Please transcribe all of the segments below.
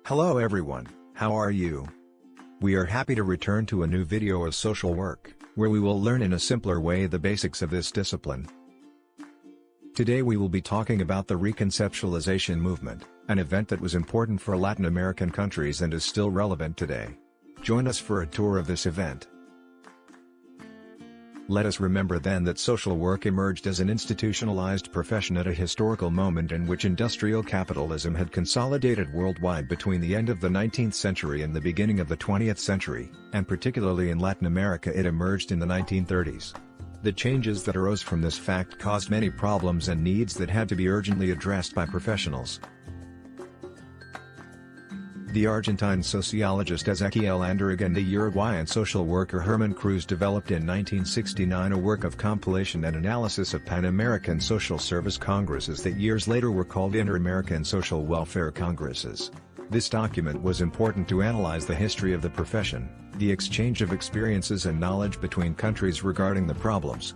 Hello everyone, how are you? We are happy to return to a new video of social work, where we will learn in a simpler way the basics of this discipline. Today we will be talking about the reconceptualization movement, an event that was important for Latin American countries and is still relevant today. Join us for a tour of this event. Let us remember then that social work emerged as an institutionalized profession at a historical moment in which industrial capitalism had consolidated worldwide between the end of the 19th century and the beginning of the 20th century, and particularly in Latin America it emerged in the 1930s. The changes that arose from this fact caused many problems and needs that had to be urgently addressed by professionals. The Argentine sociologist Ezequiel Andúreg and the Uruguayan social worker Herman Cruz developed in 1969 a work of compilation and analysis of Pan-American Social Service Congresses that years later were called Inter-American Social Welfare Congresses. This document was important to analyze the history of the profession, the exchange of experiences and knowledge between countries regarding the problems.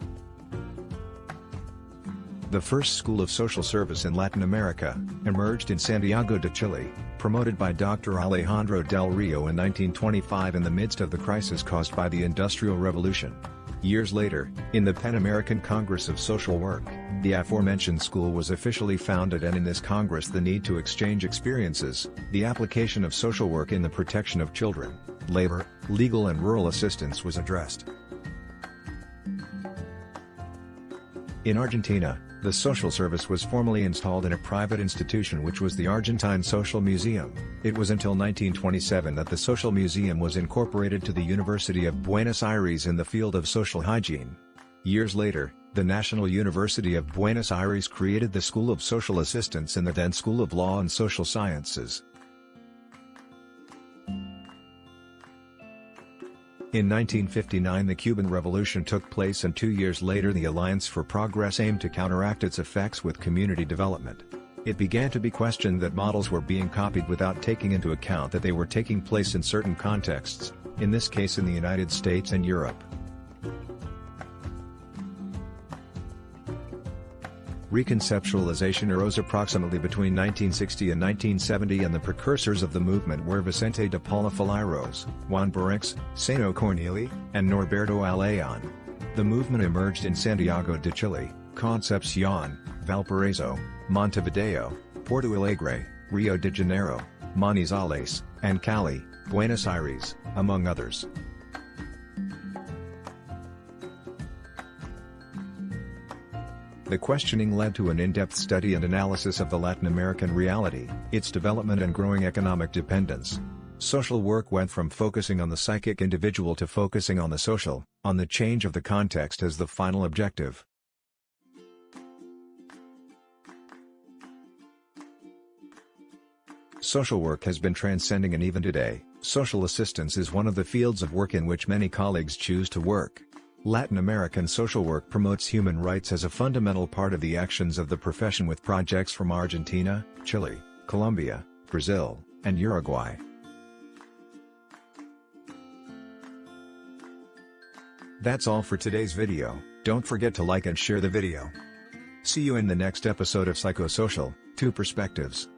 The first school of social service in Latin America emerged in Santiago de Chile, promoted by Dr. Alejandro del Rio in 1925 in the midst of the crisis caused by the Industrial Revolution. Years later, in the Pan-American Congress of Social Work, the aforementioned school was officially founded, and in this congress the need to exchange experiences, the application of social work in the protection of children, labor, legal and rural assistance was addressed. In Argentina, the social service was formally installed in a private institution which was the Argentine Social Museum. It was until 1927 that the Social Museum was incorporated to the University of Buenos Aires in the field of social hygiene. Years later, the National University of Buenos Aires created the School of Social Assistance and the then School of Law and Social Sciences. In 1959 the Cuban Revolution took place, and 2 years later the Alliance for Progress aimed to counteract its effects with community development. It began to be questioned that models were being copied without taking into account that they were taking place in certain contexts, in this case in the United States and Europe. Reconceptualization arose approximately between 1960 and 1970, and the precursors of the movement were Vicente de Paula Falairos, Juan Barrix, Sano Corneli, and Norberto Alayon. The movement emerged in Santiago de Chile, Concepcion, Valparaiso, Montevideo, Porto Alegre, Rio de Janeiro, Manizales, and Cali, Buenos Aires, among others. The questioning led to an in-depth study and analysis of the Latin American reality, its development and growing economic dependence. Social work went from focusing on the psychic individual to focusing on the social, on the change of the context as the final objective. Social work has been transcending, and even today, social assistance is one of the fields of work in which many colleagues choose to work. Latin American social work promotes human rights as a fundamental part of the actions of the profession, with projects from Argentina, Chile, Colombia, Brazil, and Uruguay. That's all for today's video. Don't forget to like and share the video. See you in the next episode of Psychosocial, Two Perspectives.